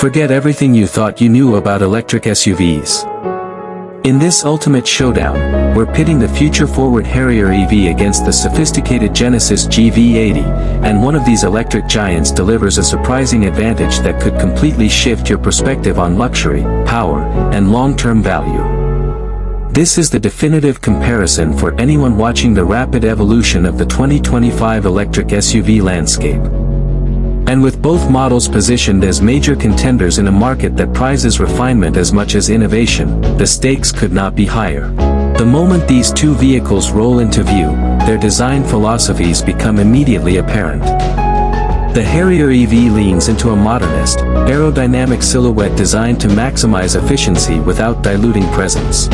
Forget everything you thought you knew about electric SUVs. In this ultimate showdown, we're pitting the future-forward Harrier EV against the sophisticated Genesis GV80, and one of these electric giants delivers a surprising advantage that could completely shift your perspective on luxury, power, and long-term value. This is the definitive comparison for anyone watching the rapid evolution of the 2025 electric SUV landscape. And with both models positioned as major contenders in a market that prizes refinement as much as innovation, the stakes could not be higher. The moment these two vehicles roll into view, their design philosophies become immediately apparent. The Harrier EV leans into a modernist, aerodynamic silhouette designed to maximize efficiency without diluting presence.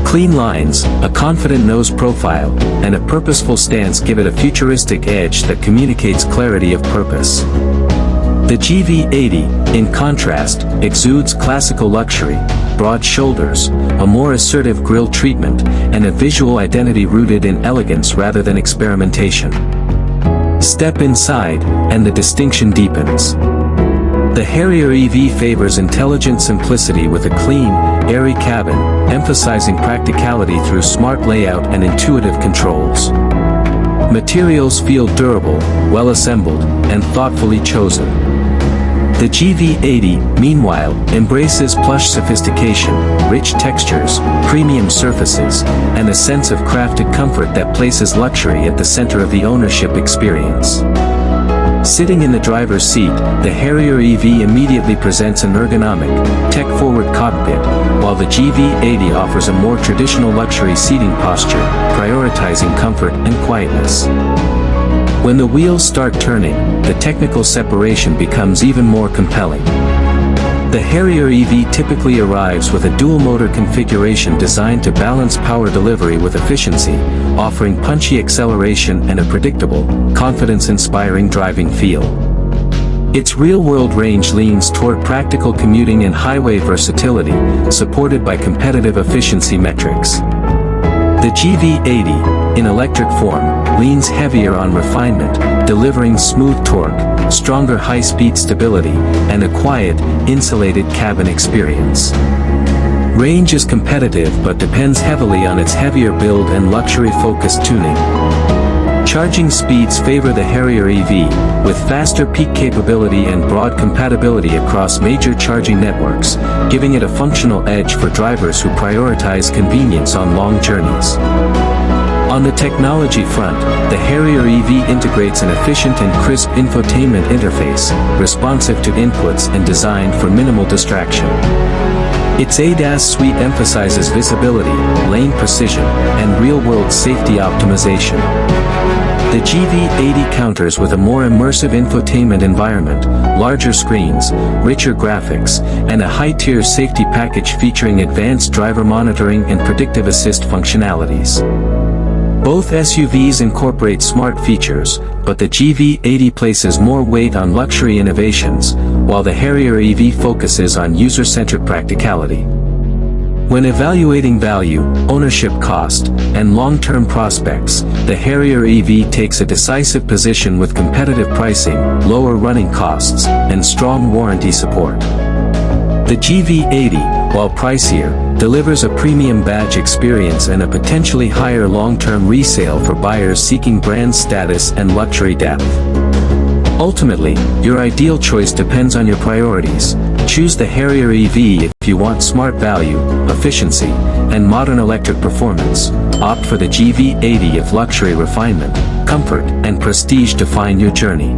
Clean lines, a confident nose profile, and a purposeful stance give it a futuristic edge that communicates clarity of purpose. The GV80, in contrast, exudes classical luxury, broad shoulders, a more assertive grille treatment, and a visual identity rooted in elegance rather than experimentation. Step inside, and the distinction deepens. The Harrier EV favors intelligent simplicity with a clean, airy cabin, emphasizing practicality through smart layout and intuitive controls. Materials feel durable, well-assembled, and thoughtfully chosen. The GV80, meanwhile, embraces plush sophistication, rich textures, premium surfaces, and a sense of crafted comfort that places luxury at the center of the ownership experience. Sitting in the driver's seat, the Harrier EV immediately presents an ergonomic, tech-forward cockpit, while the GV80 offers a more traditional luxury seating posture, prioritizing comfort and quietness. When the wheels start turning, the technical separation becomes even more compelling. The Harrier EV typically arrives with a dual-motor configuration designed to balance power delivery with efficiency, offering punchy acceleration and a predictable, confidence-inspiring driving feel. Its real-world range leans toward practical commuting and highway versatility, supported by competitive efficiency metrics. The GV80, in electric form, leans heavier on refinement, delivering smooth torque, stronger high-speed stability, and a quiet, insulated cabin experience. Range is competitive but depends heavily on its heavier build and luxury-focused tuning. Charging speeds favor the Harrier EV, with faster peak capability and broad compatibility across major charging networks, giving it a functional edge for drivers who prioritize convenience on long journeys. On the technology front, the Harrier EV integrates an efficient and crisp infotainment interface, responsive to inputs and designed for minimal distraction. Its ADAS suite emphasizes visibility, lane precision, and real-world safety optimization. The GV80 counters with a more immersive infotainment environment, larger screens, richer graphics, and a high-tier safety package featuring advanced driver monitoring and predictive assist functionalities. Both SUVs incorporate smart features, but the GV80 places more weight on luxury innovations, while the Harrier EV focuses on user-centric practicality. When evaluating value, ownership cost, and long-term prospects, the Harrier EV takes a decisive position with competitive pricing, lower running costs, and strong warranty support. The GV80, while pricier, delivers a premium badge experience and a potentially higher long-term resale for buyers seeking brand status and luxury depth. Ultimately, your ideal choice depends on your priorities. Choose the Harrier EV if you want smart value, efficiency, and modern electric performance. Opt for the GV80 if luxury refinement, comfort, and prestige define your journey.